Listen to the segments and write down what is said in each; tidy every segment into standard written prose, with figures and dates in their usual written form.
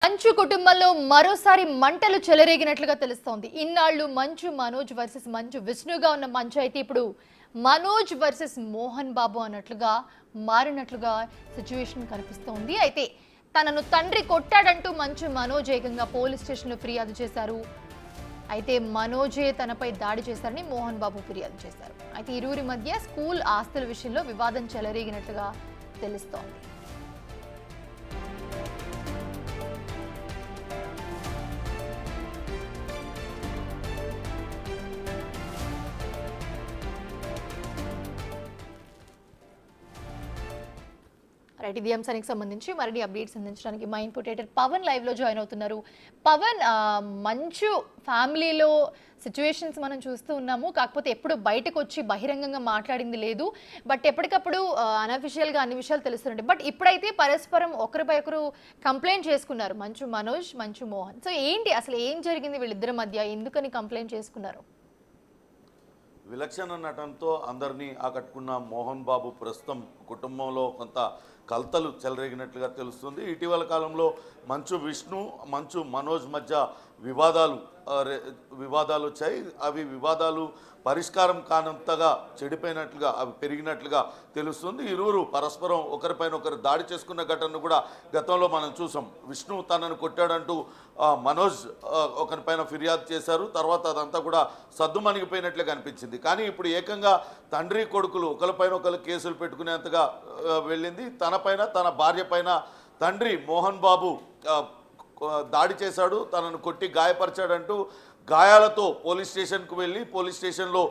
మంచు కుటుంబంలో మరోసారి మంటలు చెలరేగినట్లుగా తెలుస్తోంది. ఇన్నాళ్ళు మంచు మనోజ్ వర్సెస్ మంచు విష్ణుగా ఉన్న మంచు అయితే ఇప్పుడు మనోజ్ వర్సెస్ మోహన్ బాబు అన్నట్లుగా మారినట్లుగా సిచ్యువేషన్ కనిపిస్తోంది. అయితే తనను తండ్రి కొట్టాడంటూ మంచు మనోజ్ ఏకంగా పోలీస్ స్టేషన్లో ఫిర్యాదు చేశారు. అయితే మనోజే తనపై దాడి చేశారని మోహన్ బాబు ఫిర్యాదు చేశారు. అయితే ఇరువురి మధ్య స్కూల్ ఆస్తుల విషయంలో వివాదం చెలరేగినట్లుగా తెలుస్తోంది. రైట్, ఇది అంశానికి సంబంధించి మరిన్ని అప్డేట్స్ అందించడానికి మా ఇన్పుట్ ఎడిటర్ పవన్ లైవ్ లో జాయిన్ అవుతున్నారు. పవన్, మంచు ఫ్యామిలీలో సిచ్యువేషన్స్ మనం చూస్తూ ఉన్నాము. కాకపోతే ఎప్పుడు బయటకు వచ్చి బహిరంగంగా మాట్లాడింది లేదు. బట్ ఎప్పటికప్పుడు అనఫిషియల్గా అన్ని విషయాలు తెలుస్తుంటాయి. బట్ ఇప్పుడైతే పరస్పరం ఒకరిపై ఒకరు కంప్లైంట్ చేసుకున్నారు, మంచు మనోజ్, మంచు మోహన్. సో ఏంటి అసలు ఏం జరిగింది వీళ్ళిద్దరి మధ్య, ఎందుకని కంప్లైంట్ చేసుకున్నారు? విలక్షణ నటనతో అందరినీ ఆకట్టుకున్న మోహన్ బాబు ప్రస్తుతం కుటుంబంలో కొంత కలతలు చెలరేగినట్లుగా తెలుస్తుంది. ఇటీవల కాలంలో మంచు విష్ణు, మంచు మనోజ్ మధ్య వివాదాలు వచ్చాయి. అవి వివాదాలు పరిష్కారం కానంతగా చెడిపోయినట్లుగా, అవి పెరిగినట్లుగా తెలుస్తుంది. ఇరువురు పరస్పరం ఒకరిపైన ఒకరు దాడి చేసుకున్న ఘటనను కూడా గతంలో మనం చూసాం. విష్ణు తనను కొట్టాడంటూ మనోజ్ ఒకరిపైన ఫిర్యాదు చేశారు. తర్వాత అదంతా కూడా సద్దుమణిగిపోయినట్లే కనిపించింది. కానీ ఇప్పుడు ఏకంగా తండ్రి కొడుకులు ఒకరిపైన ఒకరు కేసులు పెట్టుకునేంతగా వెళ్ళింది. తనపైన, తన భార్య పైన తండ్రి మోహన్ బాబు దాడి చేశాడు, తనను కొట్టి గాయపరిచాడంటూ గాయాలతో పోలీస్ స్టేషన్కు వెళ్ళి పోలీస్ స్టేషన్లో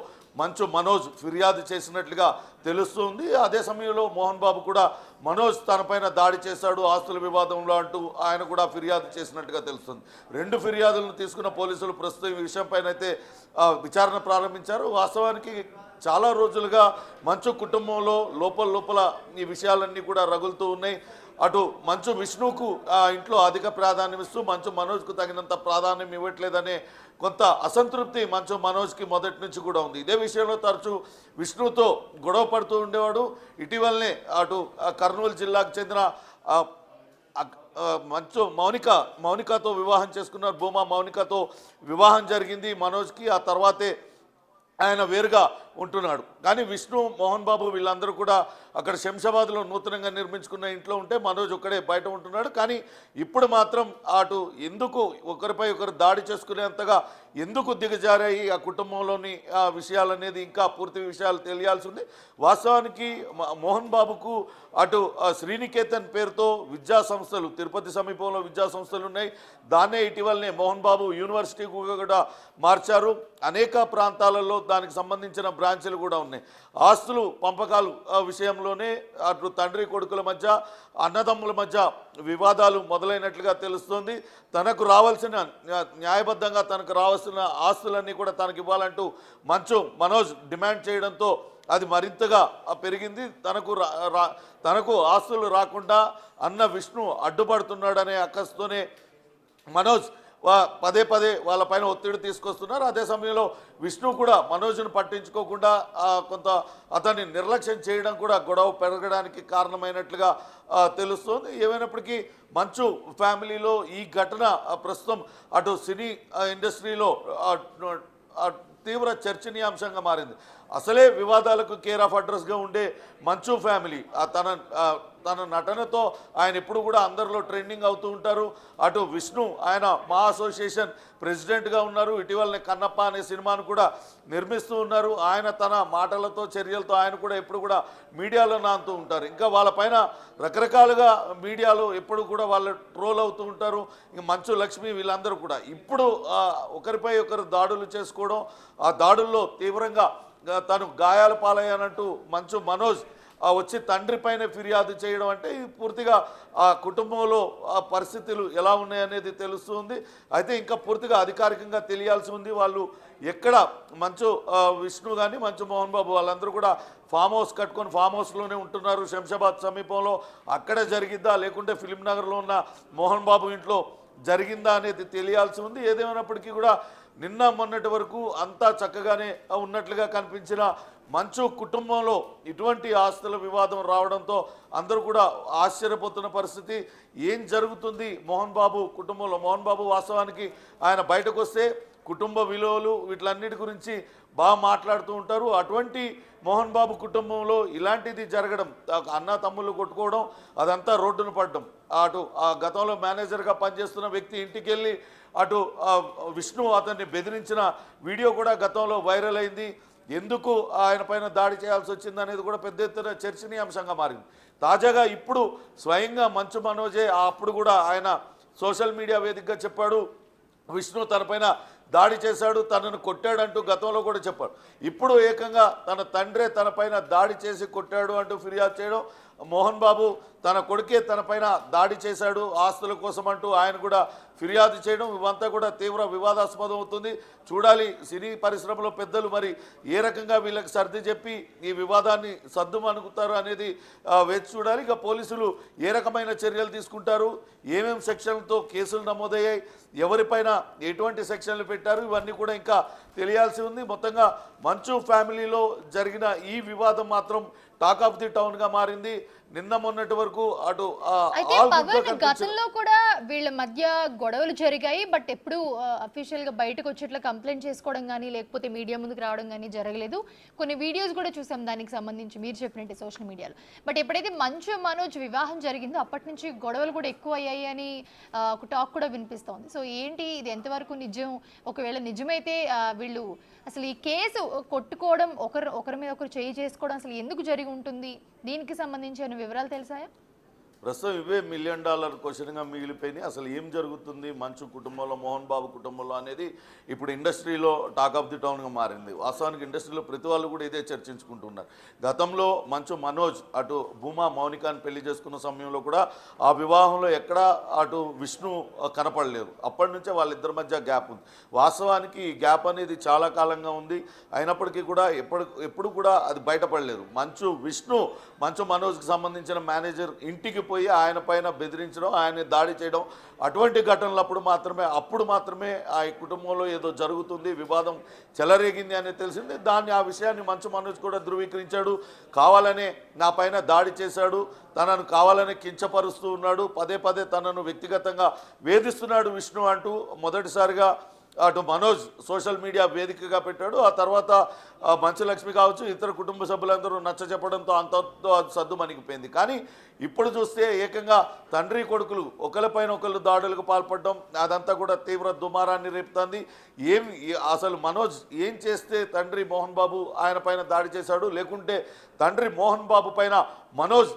మంచు మనోజ్ ఫిర్యాదు చేసినట్లుగా తెలుస్తుంది. అదే సమయంలో మోహన్ బాబు కూడా మనోజ్ తనపైన దాడి చేశాడు ఆస్తుల వివాదంలో అంటూ ఆయన కూడా ఫిర్యాదు చేసినట్టుగా తెలుస్తుంది. రెండు ఫిర్యాదులను తీసుకున్న పోలీసులు ప్రస్తుతం ఈ విషయంపైన అయితే విచారణ ప్రారంభించారు. వాస్తవానికి చాలా రోజులుగా మంచు కుటుంబంలో లోపల ఈ విషయాలన్నీ కూడా రగులుతూ ఉన్నాయి. అటు మంచు విష్ణుకు ఇంట్లో అధిక ప్రాధాన్యం ఇస్తూ మంచు మనోజ్కు తగినంత ప్రాధాన్యం ఇవ్వట్లేదనే కొంత అసంతృప్తి మంచు మనోజ్కి మొదటి నుంచి కూడా ఉంది. ఇదే విషయంలో తరచూ విష్ణుతో గొడవ పడుతూ ఉండేవాడు. ఇటీవలనే అటు కర్నూలు జిల్లాకు చెందిన మంచు మౌనికతో వివాహం చేసుకున్నారు. భూమా మౌనికతో వివాహం జరిగింది మనోజ్కి. ఆ తర్వాతే ఆయన వేరుగా ఉంటున్నాడు. కానీ విష్ణు, మోహన్ బాబు వీళ్ళందరూ కూడా అక్కడ శంషాబాద్లో నూతనంగా నిర్మించుకున్న ఇంట్లో ఉంటే మనోజ్ ఒక్కడే బయట ఉంటున్నాడు. కానీ ఇప్పుడు మాత్రం అటు ఎందుకు ఒకరిపై ఒకరు దాడి చేసుకునేంతగా ఎందుకు దిగజారాయి ఆ కుటుంబంలోని విషయాలనేది ఇంకా పూర్తి విషయాలు తెలియాల్సి ఉంది. వాస్తవానికి మోహన్ బాబుకు అటు శ్రీనికేతన్ పేరుతో విద్యా సంస్థలు, తిరుపతి సమీపంలో విద్యా సంస్థలు ఉన్నాయి. దాన్నే ఇటీవలనే మోహన్ బాబు యూనివర్సిటీ కూడా మార్చారు. అనేక ప్రాంతాలలో దానికి సంబంధించిన బ్రాంచ్లు కూడా ఉన్నాయి. ఆస్తులు పంపకాలు విషయంలోనే అటు తండ్రి కొడుకుల మధ్య, అన్నదమ్ముల మధ్య వివాదాలు మొదలైనట్లుగా తెలుస్తోంది. తనకు రావాల్సిన న్యాయబద్ధంగా తనకు రావాల్సిన ఆస్తులన్నీ కూడా తనకు ఇవ్వాలంటూ మంచు మనోజ్ డిమాండ్ చేయడంతో అది మరింతగా పెరిగింది. తనకు ఆస్తులు రాకుండా అన్న విష్ణు అడ్డుపడుతున్నాడనే అక్కస్తోనే మనోజ్ పదే వాళ్ళపైన ఒత్తిడి తీసుకొస్తున్నారు. అదే సమయంలో విష్ణు కూడా మనోజ్ను పట్టించుకోకుండా కొంత అతన్ని నిర్లక్ష్యం చేయడం కూడా గొడవ పెరగడానికి కారణమైనట్లుగా తెలుస్తోంది. ఏమైనప్పటికీ మంచు ఫ్యామిలీలో ఈ ఘటన ప్రస్తుతం అటు సినీ ఇండస్ట్రీలో తీవ్ర చర్చనీయాంశంగా మారింది. అసలే వివాదాలకు కేర్ ఆఫ్ అడ్రస్గా ఉండే మంచు ఫ్యామిలీ తన నటనతో ఆయన ఎప్పుడు కూడా అందరిలో ట్రెండింగ్ అవుతూ ఉంటారు. అటు విష్ణు ఆయన మా అసోసియేషన్ ప్రెసిడెంట్గా ఉన్నారు. ఇటీవలనే కన్నప్ప అనే సినిమాను కూడా నిర్మిస్తూ ఉన్నారు. ఆయన తన మాటలతో, చర్యలతో ఆయన కూడా ఎప్పుడు కూడా మీడియాలో నానుతూ ఉంటారు. ఇంకా వాళ్ళపైన రకరకాలుగా మీడియాలో ఎప్పుడు కూడా వాళ్ళు ట్రోల్ అవుతూ ఉంటారు. ఇంక మంచు లక్ష్మి వీళ్ళందరూ కూడా ఇప్పుడు ఒకరిపై ఒకరు దాడులు చేసుకోవడం, ఆ దాడుల్లో తీవ్రంగా తను గాయాల పాలయ్యానంటూ మంచు మనోజ్ వచ్చి తండ్రి పైన ఫిర్యాదు చేయడం అంటే పూర్తిగా ఆ కుటుంబంలో ఆ పరిస్థితులు ఎలా ఉన్నాయనేది తెలుస్తుంది. అయితే ఇంకా పూర్తిగా అధికారికంగా తెలియాల్సి ఉంది. వాళ్ళు ఎక్కడ మంచు విష్ణు కానీ మంచు మోహన్ బాబు వాళ్ళందరూ కూడా ఫామ్ హౌస్ కట్టుకొని ఫామ్ హౌస్లోనే ఉంటున్నారు శంషాబాద్ సమీపంలో. అక్కడే జరిగిద్దా లేకుంటే ఫిలిం నగర్లో ఉన్న మోహన్ బాబు ఇంట్లో జరిగిందా అనేది తెలియాల్సి ఉంది. ఏదేమైనప్పటికీ కూడా నిన్న మొన్నటి వరకు అంతా చక్కగానే ఉన్నట్లుగా కనిపించిన మంచు కుటుంబంలో ఇటువంటి ఆస్తుల వివాదం రావడంతో అందరూ కూడా ఆశ్చర్యపోతున్న పరిస్థితి. ఏం జరుగుతుంది మోహన్ బాబు కుటుంబంలో? మోహన్ బాబు వాస్తవానికి ఆయన బయటకు వస్తే కుటుంబ విలువలు వీటిలన్నిటి గురించి బాగా మాట్లాడుతూ ఉంటారు. అటువంటి మోహన్ బాబు కుటుంబంలో ఇలాంటిది జరగడం, అన్న తమ్ముళ్ళు కొట్టుకోవడం, అదంతా రోడ్డున పడడం, అటు ఆ గతంలో మేనేజర్గా పనిచేస్తున్న వ్యక్తి ఇంటికి వెళ్ళి అటు విష్ణు అతన్ని బెదిరించిన వీడియో కూడా గతంలో వైరల్ అయింది. ఎందుకు ఆయన పైన దాడి చేయాల్సి వచ్చింది అనేది కూడా పెద్ద ఎత్తున చర్చనీయాంశంగా మారింది. తాజాగా ఇప్పుడు స్వయంగా మంచు మనోజే అప్పుడు కూడా ఆయన సోషల్ మీడియా వేదికగా చెప్పాడు, విష్ణు తనపైన దాడి చేశాడు, తనను కొట్టాడంటూ గతంలో కూడా చెప్పాడు. ఇప్పుడు ఏకంగా తన తండ్రే తనపైన దాడి చేసి కొట్టాడు అంటూ ఫిర్యాదు చేయడం, మోహన్ బాబు తన కొడుకే తనపైన దాడి చేశాడు ఆస్తుల కోసం అంటూ ఆయన కూడా ఫిర్యాదు చేయడం, ఇవంతా కూడా తీవ్ర వివాదాస్పదం అవుతుంది. చూడాలి సినీ పరిశ్రమలో పెద్దలు మరి ఏ రకంగా వీళ్ళకి సర్ది చెప్పి ఈ వివాదాన్ని సర్దుమనుగుతారు అనేది వేచి చూడాలి. ఇక పోలీసులు ఏ రకమైన చర్యలు తీసుకుంటారు, ఏమేం సెక్షన్లతో కేసులు నమోదయ్యాయి, ఎవరిపైన ఎటువంటి సెక్షన్లు పెట్టారు, ఇవన్నీ కూడా ఇంకా తెలియాల్సి ఉంది. మొత్తంగా మంచు ఫ్యామిలీలో జరిగిన ఈ వివాదం మాత్రం టాక్ ఆఫ్ ది టౌన్ గా మారింది. నిన్న మొన్నటి వరకు అటు గతంలో కూడా వీళ్ళ మధ్య గొడవలు జరిగాయి, బట్ ఎప్పుడు అఫీషియల్ గా బయటకు వచ్చేట్లా కంప్లైంట్ చేసుకోవడం కానీ లేకపోతే మీడియా ముందుకు రావడం కానీ జరగలేదు. కొన్ని వీడియోస్ కూడా చూసాం దానికి సంబంధించి మీరు చెప్పినట్టు సోషల్ మీడియాలో. బట్ ఎప్పుడైతే మంచు మనోజ్ వివాహం జరిగిందో అప్పటి నుంచి గొడవలు కూడా ఎక్కువ అయ్యాయి అని ఒక టాక్ కూడా వినిపిస్తోంది. సో ఏంటి ఇది ఎంతవరకు నిజం? ఒకవేళ నిజమైతే వీళ్ళు అసలు ఈ కేసు కొట్టుకోవడం, ఒకరి మీద ఒకరు చేయి చేసుకోవడం అసలు ఎందుకు జరిగి ఉంటుంది, దీనికి సంబంధించిన వివరాలు తెలిసాయా? ప్రస్తుతం ఇవే $1 మిలియన్ క్వశ్చన్గా మిగిలిపోయినాయి. అసలు ఏం జరుగుతుంది మంచు కుటుంబంలో, మోహన్ బాబు కుటుంబంలో అనేది ఇప్పుడు ఇండస్ట్రీలో టాక్ ఆఫ్ ది టౌన్గా మారింది. వాస్తవానికి ఇండస్ట్రీలో ప్రతి వాళ్ళు కూడా ఇదే చర్చించుకుంటున్నారు. గతంలో మంచు మనోజ్ అటు భూమా మౌనికాని పెళ్లి చేసుకున్న సమయంలో కూడా ఆ వివాహంలో ఎక్కడా అటు విష్ణు కనపడలేదు. అప్పటి నుంచే వాళ్ళిద్దరి మధ్య గ్యాప్ ఉంది. వాస్తవానికి ఈ గ్యాప్ అనేది చాలా కాలంగా ఉంది. అయినప్పటికీ కూడా ఎప్పుడు కూడా అది బయటపడలేదు. మంచు మనోజ్కి సంబంధించిన మేనేజర్ ఇంటికి పోయి ఆయన పైన బెదిరించడం, ఆయన దాడి చేయడం, అటువంటి ఘటనలప్పుడు మాత్రమే ఆ కుటుంబంలో ఏదో జరుగుతుంది, వివాదం చెలరేగింది అనేది తెలిసింది. ఆ విషయాన్ని మంచు మనోజ్ కూడా ధృవీకరించాడు. కావాలనే నా పైన దాడి చేశాడు, తనను కావాలనే కించపరుస్తూ ఉన్నాడు, పదే పదే తనను వ్యక్తిగతంగా వేధిస్తున్నాడు విష్ణు అంటూ మొదటిసారిగా అటు మనోజ్ సోషల్ మీడియా వేదికగా పెట్టాడు. ఆ తర్వాత మంచు లక్ష్మి కావచ్చు, ఇతర కుటుంబ సభ్యులందరూ నచ్చ చెప్పడంతో అంతతో అది సద్దుమణిగిపోయింది. కానీ ఇప్పుడు చూస్తే ఏకంగా తండ్రి కొడుకులు ఒకరిపైన ఒకళ్ళు దాడులకు పాల్పడడం, అదంతా కూడా తీవ్ర దుమారాన్ని రేపుతుంది. అసలు మనోజ్ ఏం చేస్తే తండ్రి మోహన్ బాబు ఆయన పైన దాడి చేశాడు, లేకుంటే తండ్రి మోహన్ బాబు పైన మనోజ్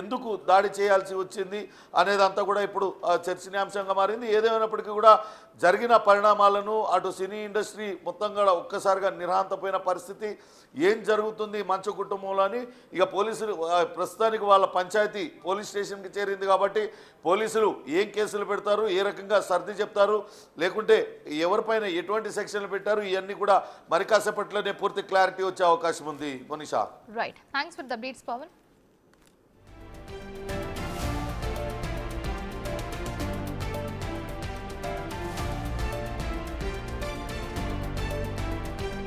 ఎందుకు దాడి చేయాల్సి వచ్చింది అనేదంతా కూడా ఇప్పుడు చర్చనీయాంశంగా మారింది. ఏదేమైనప్పటికీ కూడా జరిగిన పరిణామాలను అటు సినీ ఇండస్ట్రీ మొత్తం కూడా ఒక్కసారిగా నిర్హాంతపోయిన పరిస్థితి. ఏం జరుగుతుంది మంచు కుటుంబంలో అని ఇక పోలీసులు ప్రస్తుతానికి వాళ్ళ పంచాయతీ పోలీస్ స్టేషన్కి చేరింది కాబట్టి పోలీసులు ఏం కేసులు పెడతారు, ఏ రకంగా సర్ది చెప్తారు, లేకుంటే ఎవరిపైన ఎటువంటి సెక్షన్లు పెట్టారు, ఇవన్నీ కూడా మరి కాసేపట్లోనే పూర్తి క్లారిటీ వచ్చే అవకాశం ఉంది. Manisha, right, thanks for the updates Pawan.